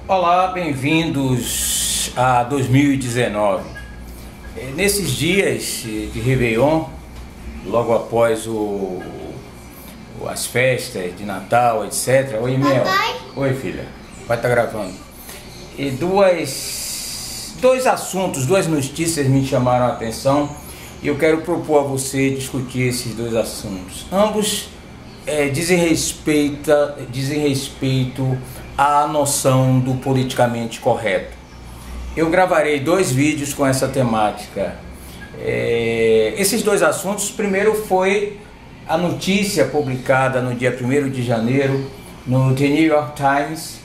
Olá, bem-vindos a 2019. Nesses dias de Réveillon, logo após as festas de Natal, etc. Oi, Mel. Papai? Oi, filha. Vai estar gravando. E dois assuntos, duas notícias me chamaram a atenção e eu quero propor a você discutir esses dois assuntos. Ambos dizem respeito à noção do politicamente correto. Eu gravarei dois vídeos com essa temática. Esses dois assuntos, primeiro foi a notícia publicada no dia 1º de janeiro no The New York Times,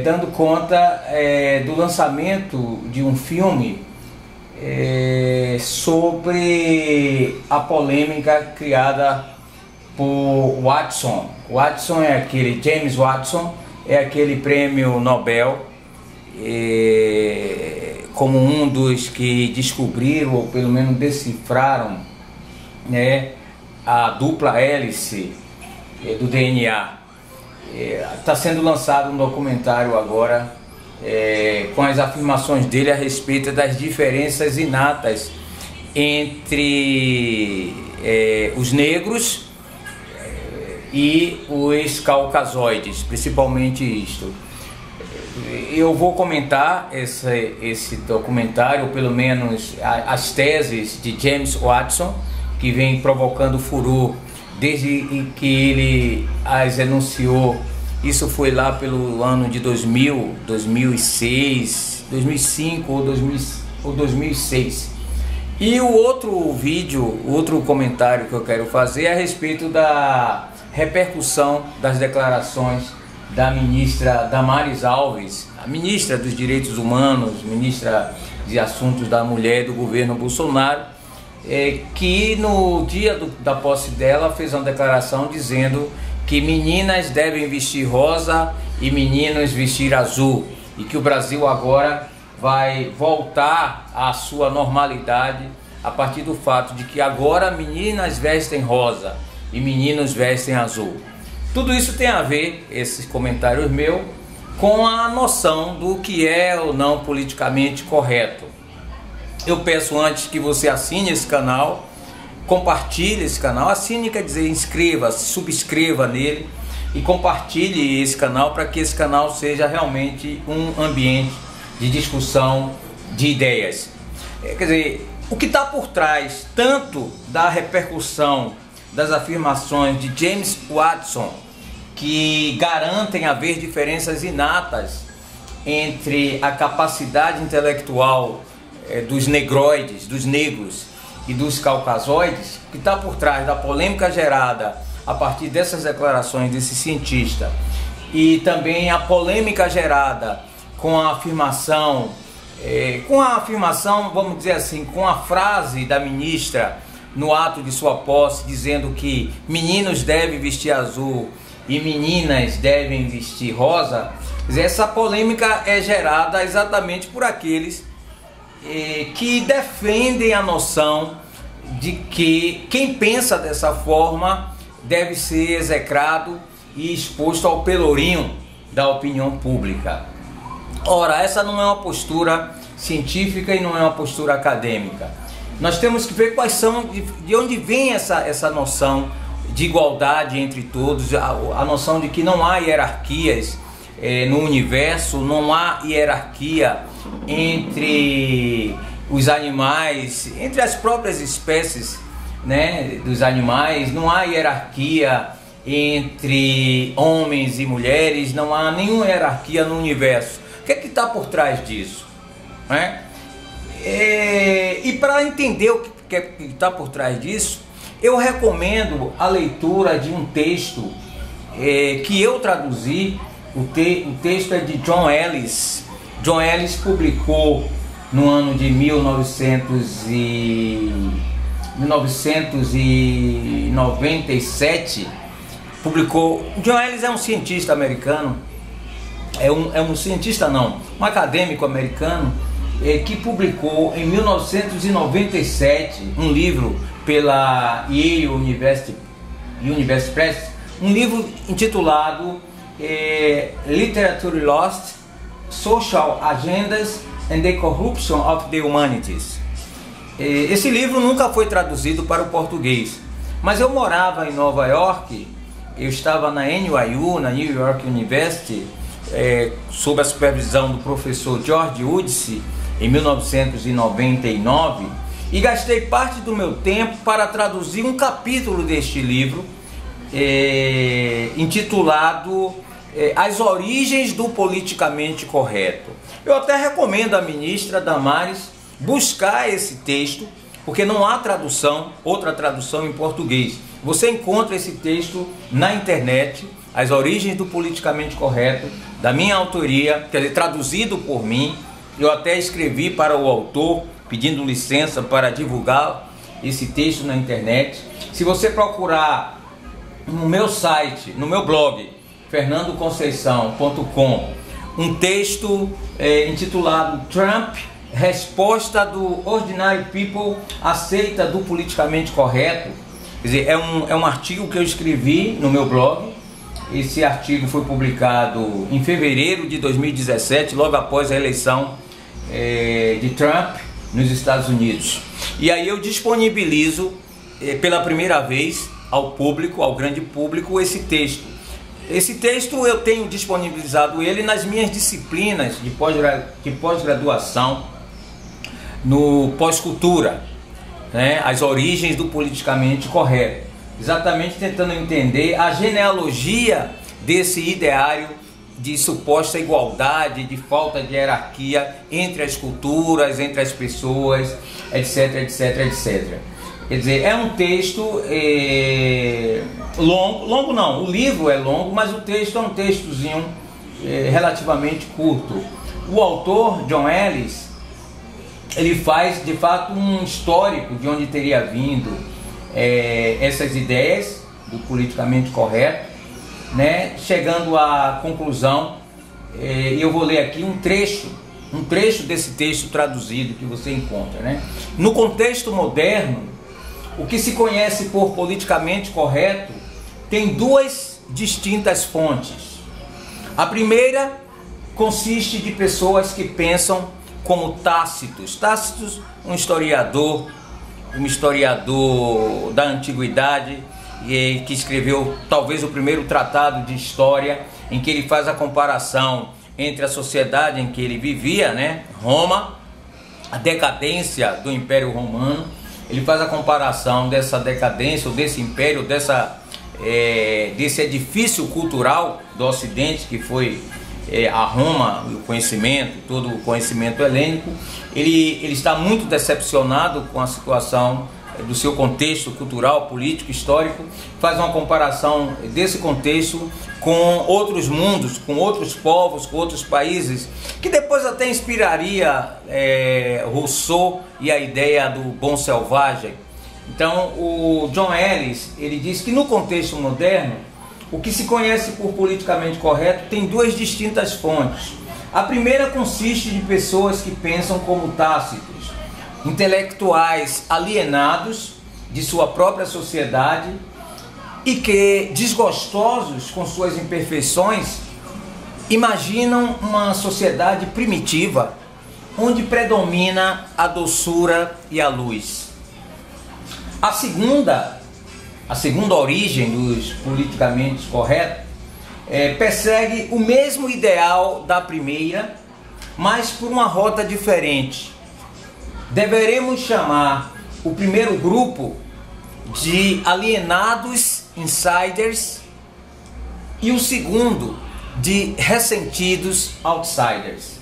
dando conta do lançamento de um filme sobre a polêmica criada por Watson. Watson é aquele, James Watson é aquele prêmio Nobel, como um dos que descobriram, ou pelo menos decifraram, a dupla hélice do DNA. Está sendo lançado um documentário agora com as afirmações dele a respeito das diferenças inatas entre os negros e os caucasoides, principalmente isto. Eu vou comentar esse documentário, ou pelo menos as teses de James Watson, que vem provocando furor desde que ele as enunciou. Isso foi lá pelo ano de 2000, 2006, 2005 ou 2006. E o outro vídeo, outro comentário que eu quero fazer é a respeito da repercussão das declarações da ministra Damares Alves, a ministra dos Direitos Humanos, ministra de Assuntos da Mulher do governo Bolsonaro, que no dia da posse dela fez uma declaração dizendo que meninas devem vestir rosa e meninos vestir azul, e que o Brasil agora vai voltar à sua normalidade a partir do fato de que agora meninas vestem rosa e meninos vestem azul. Tudo isso tem a ver, esses comentários meus, com a noção do que é ou não politicamente correto. Eu peço antes que você assine esse canal, compartilhe esse canal. Assine quer dizer inscreva-se, subscreva nele e compartilhe esse canal para que esse canal seja realmente um ambiente de discussão de ideias. Quer dizer, o que está por trás tanto da repercussão das afirmações de James Watson, que garantem haver diferenças inatas entre a capacidade intelectual dos negroides, dos negros e dos caucasoides, que está por trás da polêmica gerada a partir dessas declarações desse cientista, e também a polêmica gerada com a afirmação, vamos dizer assim, com a frase da ministra no ato de sua posse, dizendo que meninos devem vestir azul e meninas devem vestir rosa. Essa polêmica é gerada exatamente por aqueles que defendem a noção de que quem pensa dessa forma deve ser execrado e exposto ao pelourinho da opinião pública. Ora, essa não é uma postura científica e não é uma postura acadêmica. Nós temos que ver quais são, de onde vem essa noção de igualdade entre todos, a noção de que não há hierarquias no universo, não há hierarquia entre os animais, entre as próprias espécies, dos animais, não há hierarquia entre homens e mulheres, não há nenhuma hierarquia no universo. O que é que está por trás disso? E para entender o que está por trás disso, eu recomendo a leitura de um texto que eu traduzi. O texto é de John Ellis. John Ellis publicou no ano de 1997. John Ellis é um cientista americano, um acadêmico americano, que publicou em 1997 um livro pela Yale University Press, um livro intitulado Literature Lost, Social Agendas and the Corruption of the Humanities. Esse livro nunca foi traduzido para o português, mas eu morava em Nova York, eu estava na NYU, na New York University, sob a supervisão do professor George Udice, em 1999, e gastei parte do meu tempo para traduzir um capítulo deste livro, intitulado As Origens do Politicamente Correto. Eu até recomendo à ministra Damares buscar esse texto, porque não há outra tradução em português. Você encontra esse texto na internet, As Origens do Politicamente Correto, da minha autoria, quer dizer, traduzido por mim. Eu até escrevi para o autor, pedindo licença para divulgar esse texto na internet. Se você procurar no meu site, no meu blog, fernandoconceição.com, um texto intitulado Trump, resposta do Ordinary People aceita do politicamente correto. Quer dizer, é um artigo que eu escrevi no meu blog. Esse artigo foi publicado em fevereiro de 2017, logo após a eleição de Trump nos Estados Unidos. E aí eu disponibilizo pela primeira vez ao público, ao grande público, esse texto. Esse texto eu tenho disponibilizado ele nas minhas disciplinas de pós-graduação no pós-cultura, né? As origens do politicamente correto, exatamente tentando entender a genealogia desse ideário de suposta igualdade, de falta de hierarquia entre as culturas, entre as pessoas, etc, etc, etc. Quer dizer, é um texto longo não, o livro é longo, mas o texto é um textozinho relativamente curto. O autor, John Ellis, ele faz de fato um histórico de onde teria vindo essas ideias do politicamente correto, né? Chegando à conclusão, eu vou ler aqui um trecho desse texto traduzido que você encontra, né? No contexto moderno, o que se conhece por politicamente correto tem duas distintas fontes. A primeira consiste de pessoas que pensam como Tácitos. Tácitos, um historiador da antiguidade, que escreveu talvez o primeiro tratado de história, em que ele faz a comparação entre a sociedade em que ele vivia, né, Roma, a decadência do Império Romano. Ele faz a comparação dessa decadência, ou desse império, desse edifício cultural do Ocidente, que foi a Roma, o conhecimento, todo o conhecimento helênico. Ele está muito decepcionado com a situação do seu contexto cultural, político, histórico. Faz uma comparação desse contexto com outros mundos, com outros povos, com outros países, que depois até inspiraria Rousseau e a ideia do bom selvagem. Então o John Ellis, ele diz que no contexto moderno, o que se conhece por politicamente correto tem duas distintas fontes. A primeira consiste de pessoas que pensam como Tácitos, intelectuais alienados de sua própria sociedade e que, desgostosos com suas imperfeições, imaginam uma sociedade primitiva onde predomina a doçura e a luz. A segunda origem dos politicamente corretos persegue o mesmo ideal da primeira, mas por uma rota diferente. Deveremos chamar o primeiro grupo de alienados insiders e o segundo de ressentidos outsiders.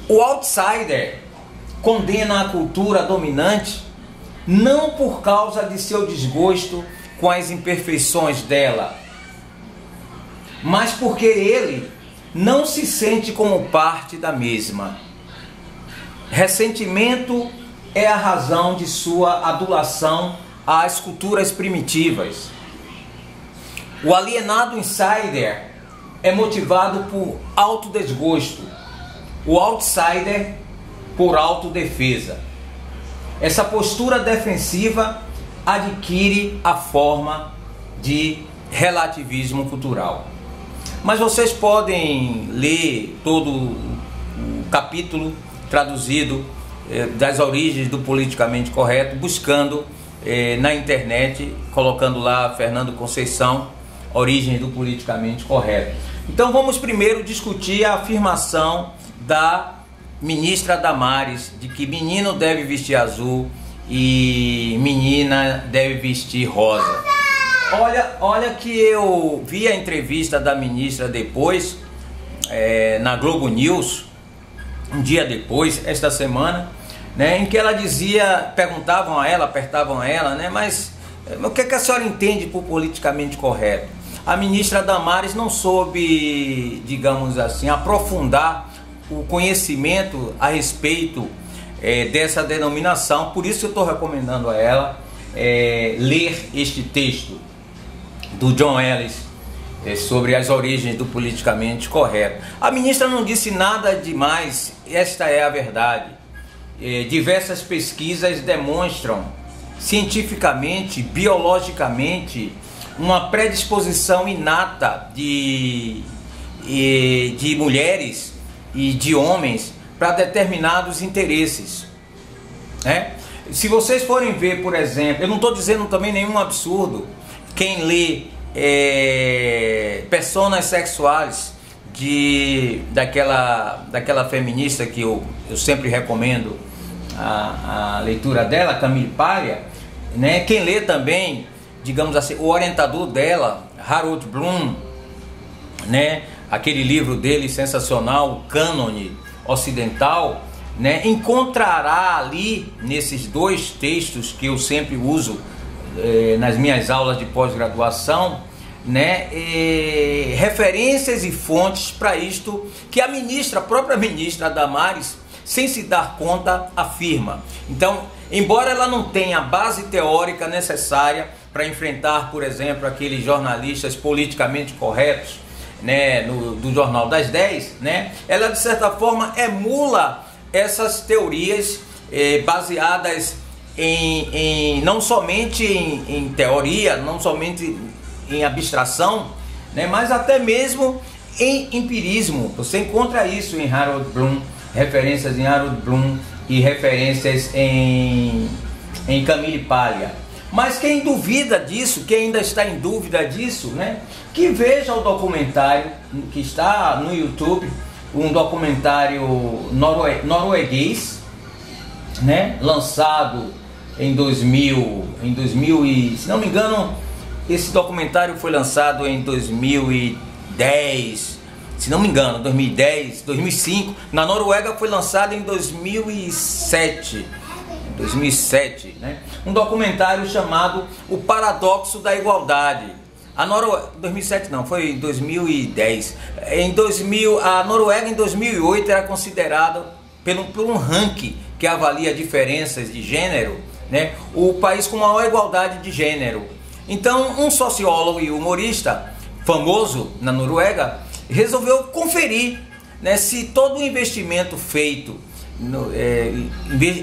O outsider condena a cultura dominante não por causa de seu desgosto com as imperfeições dela, mas porque ele não se sente como parte da mesma. Ressentimento é a razão de sua adulação às culturas primitivas. O alienado insider é motivado por autodesgosto, o outsider por autodefesa. Essa postura defensiva adquire a forma de relativismo cultural. mas vocês podem ler todo o capítulo traduzido das origens do politicamente correto, buscando na internet, colocando lá Fernando Conceição, origens do politicamente correto. Então vamos primeiro discutir a afirmação da ministra Damares de que menino deve vestir azul e menina deve vestir rosa. Olha que eu vi a entrevista da ministra depois, na Globo News, um dia depois, esta semana, né, em que ela dizia, perguntavam a ela, apertavam a ela, né, mas o que a senhora entende por politicamente correto? A ministra Damares não soube, digamos assim, aprofundar o conhecimento a respeito dessa denominação. Por isso eu estou recomendando a ela ler este texto do John Ellis sobre as origens do politicamente correto. A ministra não disse nada demais, esta é a verdade. Diversas pesquisas demonstram cientificamente, biologicamente, uma predisposição inata de mulheres e de homens para determinados interesses, né? Se vocês forem ver, por exemplo, eu não estou dizendo também nenhum absurdo, quem lê personas sexuais daquela feminista que eu sempre recomendo a leitura dela, Camille Paglia, né? Quem lê também, digamos assim, o orientador dela, Harold Bloom, né? Aquele livro dele sensacional, o Cânone Ocidental, né? Encontrará ali, nesses dois textos que eu sempre uso nas minhas aulas de pós-graduação, né? Referências e fontes para isto que a própria ministra Damares, sem se dar conta, afirma. Então, embora ela não tenha a base teórica necessária para enfrentar, por exemplo, aqueles jornalistas politicamente corretos, né, do Jornal das 10, né, ela de certa forma emula essas teorias baseadas não somente em teoria, não somente em abstração, né, mas até mesmo em empirismo. Você encontra isso em Harold Bloom, referências em Harold Bloom e referências em Camille Paglia. Mas quem duvida disso, quem ainda está em dúvida disso, né, que veja o documentário que está no YouTube, um documentário norueguês, né, lançado em 2000 e, se não me engano, esse documentário foi lançado em 2010, se não me engano, 2010, 2005. Na Noruega foi lançado em 2007, né? Um documentário chamado O Paradoxo da Igualdade. 2007 não, foi 2010. A Noruega em 2008 era considerada, por um ranking que avalia diferenças de gênero, né, o país com maior igualdade de gênero. Então, um sociólogo e humorista famoso na Noruega resolveu conferir, né, se todo o investimento feito,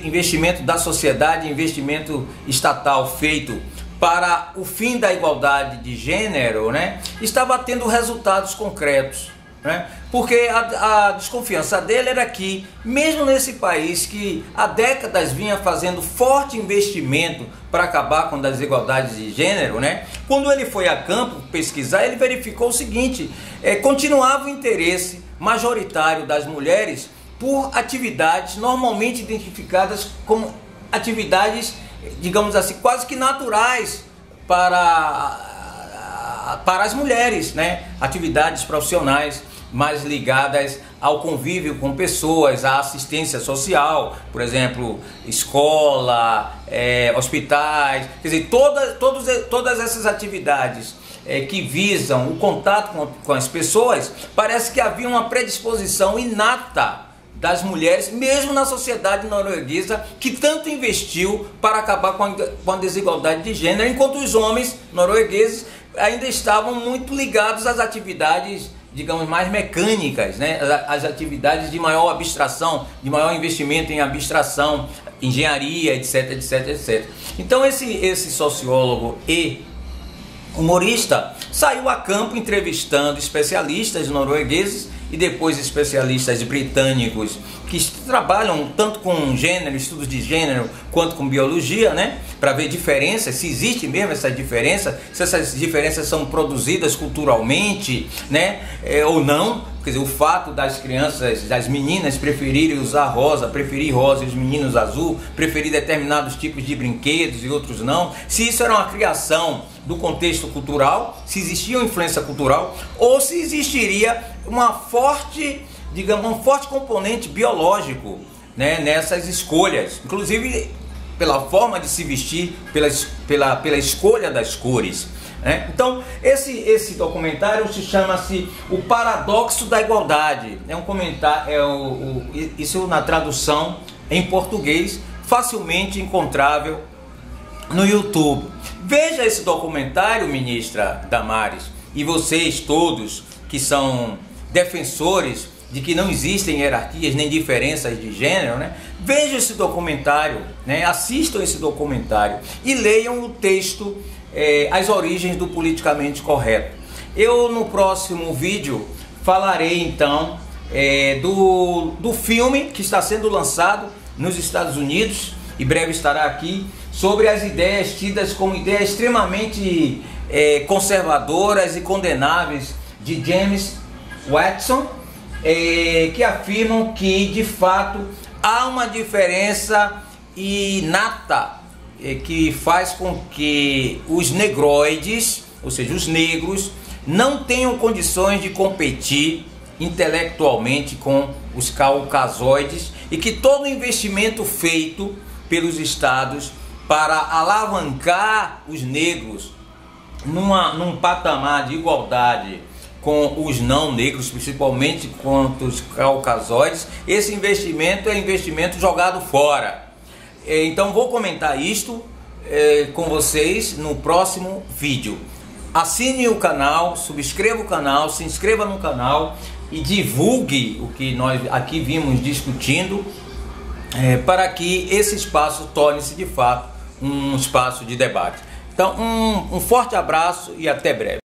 investimento da sociedade, investimento estatal feito para o fim da igualdade de gênero, né, estava tendo resultados concretos, né? Porque a desconfiança dele era que, mesmo nesse país que há décadas vinha fazendo forte investimento para acabar com as desigualdades de gênero, né, quando ele foi a campo pesquisar, ele verificou o seguinte: continuava o interesse majoritário das mulheres por atividades normalmente identificadas como atividades, digamos assim, quase que naturais para as mulheres, né? Atividades profissionais mais ligadas ao convívio com pessoas, à assistência social, por exemplo, escola, hospitais, quer dizer, todas essas atividades que visam o contato com as pessoas. Parece que havia uma predisposição inata das mulheres, mesmo na sociedade norueguesa, que tanto investiu para acabar com a desigualdade de gênero, enquanto os homens noruegueses ainda estavam muito ligados às atividades, digamos, mais mecânicas, né? As atividades de maior abstração, de maior investimento em abstração, engenharia, etc, etc, etc. Então esse sociólogo e humorista, saiu a campo entrevistando especialistas noruegueses e depois especialistas britânicos que trabalham tanto com gênero, estudos de gênero, quanto com biologia, né? Para ver diferenças, se existe mesmo essa diferença, se essas diferenças são produzidas culturalmente, né? Ou não. Quer dizer, o fato das crianças, das meninas preferirem usar rosa, preferir rosa e os meninos azul, preferir determinados tipos de brinquedos e outros não, se isso era uma criação do contexto cultural, se existia uma influência cultural, ou se existiria uma forte, digamos, um forte componente biológico, né, nessas escolhas, inclusive pela forma de se vestir, pela escolha das cores. Então, esse documentário chama-se O Paradoxo da Igualdade. É um comentário, isso na tradução em português, facilmente encontrável no YouTube. Veja esse documentário, ministra Damares, e vocês todos que são defensores de que não existem hierarquias nem diferenças de gênero, né? Vejam esse documentário, né? Assistam esse documentário e leiam o texto As Origens do Politicamente Correto. Eu no próximo vídeo falarei então do filme que está sendo lançado nos Estados Unidos, e breve estará aqui, sobre as ideias tidas como ideias extremamente conservadoras e condenáveis de James Watson, que afirmam que de fato há uma diferença inata que faz com que os negroides, ou seja, os negros, não tenham condições de competir intelectualmente com os caucasoides, e que todo investimento feito pelos estados para alavancar os negros num patamar de igualdade com os não negros, principalmente quanto os caucasoides, esse investimento é investimento jogado fora. Então vou comentar isto com vocês no próximo vídeo. Assine o canal, subscreva o canal, se inscreva no canal e divulgue o que nós aqui vimos discutindo, para que esse espaço torne-se de fato um espaço de debate. Então um forte abraço e até breve.